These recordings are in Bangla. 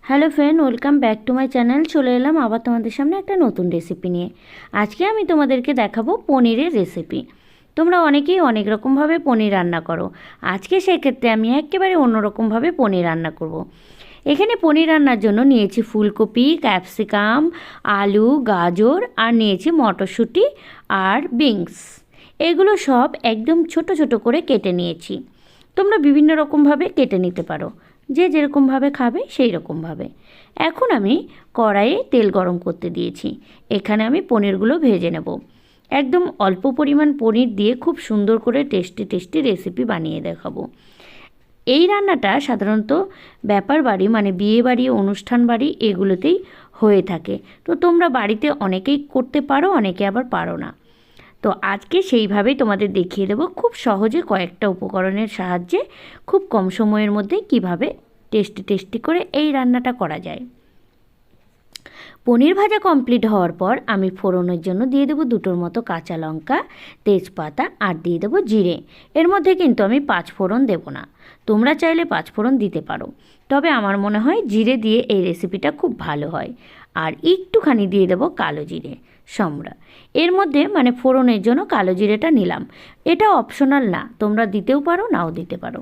Hello friend, welcome back to my channel. চলে এলাম আবার তোমাদের সামনে একটা নতুন রেসিপি নিয়ে। আজকে আমি তোমাদেরকে দেখাবো পনিরের রেসিপি। তোমরা অনেকেই অনেক রকমভাবে পনির রান্না করো। আজকে সেক্ষেত্রে আমি একেবারে অন্যরকমভাবে পনির রান্না করব। এখানে পনির রান্নার জন্য নিয়েছি ফুলকপি, ক্যাপসিকাম, আলু, গাজর আর নিয়েছি মটরশুঁটি আর বিনস। এগুলো সব একদম ছোট ছোট করে কেটে নিয়েছি। তোমরা বিভিন্ন রকমভাবে কেটে নিতে পারো, যে যেরকমভাবে খাবে সেই রকমভাবে। এখন আমি কড়াইয়ে তেল গরম করতে দিয়েছি। এখানে আমি পনিরগুলো ভেজে নেব। একদম অল্প পরিমাণ পনির দিয়ে খুব সুন্দর করে টেস্টি টেস্টি রেসিপি বানিয়ে দেখাবো। এই রান্নাটা সাধারণত ব্যাপার বাড়ি মানে বিয়ে বাড়ি, অনুষ্ঠান বাড়ি এগুলোতেই হয়ে থাকে। তো তোমরা বাড়িতে অনেকেই করতে পারো, অনেকে আবার পারো না। তো আজকে সেইভাবেই তোমাদের দেখিয়ে দেবো খুব সহজে কয়েকটা উপকরণের সাহায্যে খুব কম সময়ের মধ্যে কিভাবে টেস্টি টেস্টি করে এই রান্নাটা করা যায়। পনির ভাজা কমপ্লিট হওয়ার পর আমি ফোড়নের জন্য দিয়ে দেবো দুটোর মতো কাঁচা লঙ্কা, তেজপাতা আর দিয়ে দেবো জিরে। এর মধ্যে কিন্তু আমি 5 ফোড়ন দেবো না। তোমরা চাইলে 5 ফোড়ন দিতে পারো, তবে আমার মনে হয় জিরে দিয়ে এই রেসিপিটা খুব ভালো হয়। আর একটুখানি দিয়ে দেবো কালো জিরে সম্রা। এর মধ্যে মানে ফোড়নের জন্য কালো জিরেটা নিলাম। এটা অপশনাল না, তোমরা দিতেও পারো নাও দিতে পারো।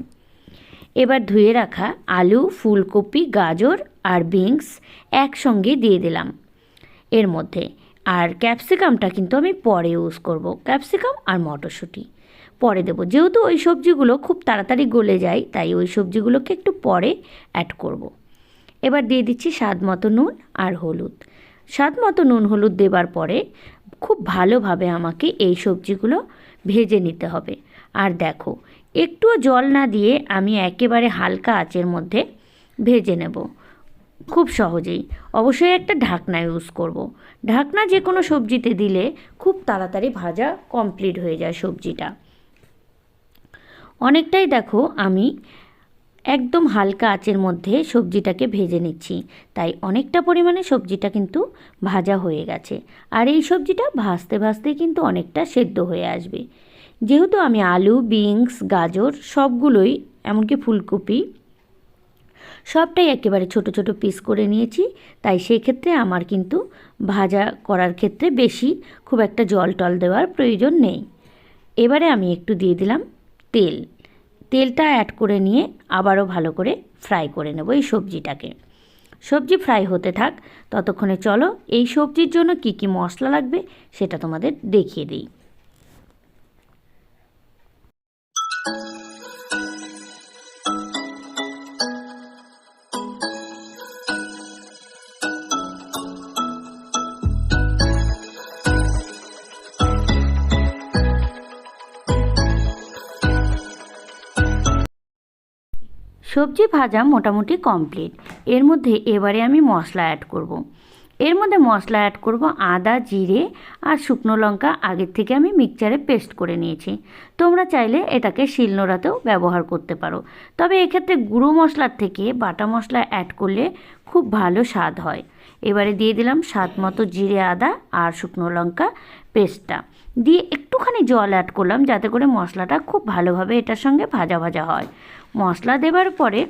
এবার ধুয়ে রাখা আলু, ফুলকপি, গাজর আর বিনস একসঙ্গে দিয়ে দিলাম এর মধ্যে। আর ক্যাপসিকামটা কিন্তু আমি পরে ইউজ করব। ক্যাপসিকাম আর মটরশুঁটি পরে দেবো, যেহেতু ওই সবজিগুলো খুব তাড়াতাড়ি গলে যায়, তাই ওই সবজিগুলোকে একটু পরে অ্যাড করব। এবার দিয়ে দিচ্ছি স্বাদ মতো নুন আর হলুদ। স্বাদ মতো নুন হলুদ দেবার পরে খুব ভালোভাবে আমাকে এই সবজিগুলো ভেজে নিতে হবে। আর দেখো, একটুও জল না দিয়ে আমি একেবারে হালকা আঁচের মধ্যে ভেজে নেব খুব সহজেই। অবশ্যই একটা ঢাকনা ইউজ করব। ঢাকনা যে কোনো সবজিতে দিলে খুব তাড়াতাড়ি ভাজা কমপ্লিট হয়ে যায় সবজিটা। অনেকটাই দেখো আমি একদম হালকা আঁচের মধ্যে সবজিটাকে ভেজে নিচ্ছি, তাই অনেকটা পরিমাণে সবজিটা কিন্তু ভাজা হয়ে গেছে। আর এই সবজিটা ভাজতে ভাজতে কিন্তু অনেকটা সেদ্ধ হয়ে আসবে। যেহেতু আমি আলু, বিনস, গাজর সবগুলোই, এমনকি ফুলকপি সবটাই একেবারে ছোট ছোট পিস করে নিয়েছি, তাই সেক্ষেত্রে আমার কিন্তু ভাজা করার ক্ষেত্রে বেশি খুব একটা জল টল দেওয়ার প্রয়োজন নেই। এবারে আমি একটু দিয়ে দিলাম তেল। তেলটা অ্যাড করে নিয়ে আবারও ভালো করে ফ্রাই করে নেব এই সবজিটাকে। সবজি ফ্রাই হতে থাক, ততক্ষণে চলো এই সবজির জন্য কি কি মশলা লাগবে সেটা তোমাদের দেখিয়ে দিই। সবজি ভাজা মোটামুটি কমপ্লিট। এর মধ্যে এবারে আমি মশলা অ্যাড করব। এর মধ্যে মশলা অ্যাড করব আদা, জিরে আর শুকনো লঙ্কা আগের থেকে আমি মিক্সচারে পেস্ট করে নিয়েছি। তোমরা চাইলে এটাকে শিলনোড়াতেও ব্যবহার করতে পারো, তবে এক্ষেত্রে গুঁড়ো মশলার থেকে বাটা মশলা অ্যাড করলে খুব ভালো স্বাদ হয়। এবারে দিয়ে দিলাম স্বাদ মতো জিরে, আদা আর শুকনো লঙ্কা পেস্টটা দিয়ে একটুখানি জল অ্যাড করলাম, যাতে করে মশলাটা খুব ভালোভাবে এটার সঙ্গে ভাজা ভাজা হয়। মশলা দেবার পরে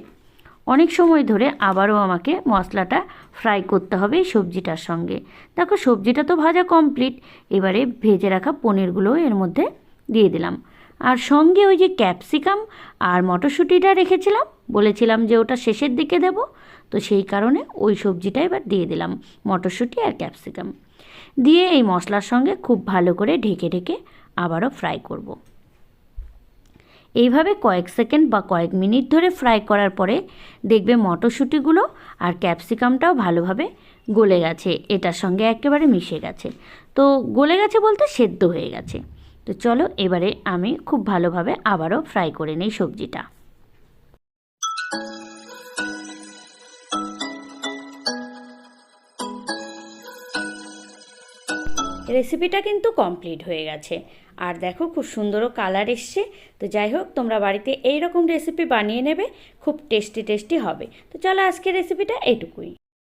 অনেক সময় ধরে আবারও আমাকে মশলাটা ফ্রাই করতে হবে এই সবজিটার সঙ্গে। দেখো সবজিটা তো ভাজা কমপ্লিট। এবারে ভেজে রাখা পনিরগুলো এর মধ্যে দিয়ে দিলাম। আর সঙ্গে ওই যে ক্যাপসিকাম আর মটরশুঁটিটা রেখেছিলাম, বলেছিলাম যে ওটা শেষের দিকে দেব, তো সেই কারণে ওই সবজিটা এবার দিয়ে দিলাম, মটরশুঁটি আর ক্যাপসিকাম দিয়ে এই মশলার সঙ্গে খুব ভালো করে ঢেকে ঢেকে আবারও ফ্রাই করব। এইভাবে কয়েক সেকেন্ড বা কয়েক মিনিট ধরে ফ্রাই করার পরে দেখবে মটরশুঁটিগুলো আর ক্যাপসিকামটাও ভালোভাবে গলে গেছে, এটার সঙ্গে একেবারে মিশে গেছে। তো গলে গেছে বলতে সেদ্ধ হয়ে গেছে। তো চলো এবারে আমি খুব ভালোভাবে আবারও ফ্রাই করে নিই সবজিটা। রেসিপিটা কিন্তু কমপ্লিট হয়ে গেছে। আর দেখো খুব সুন্দরও কালার এসছে। তো যাই হোক, তোমরা বাড়িতে এই রকম রেসিপি বানিয়ে নেবে, খুব টেস্টি টেস্টি হবে। তো চলো আজকের রেসিপিটা এটুকুই।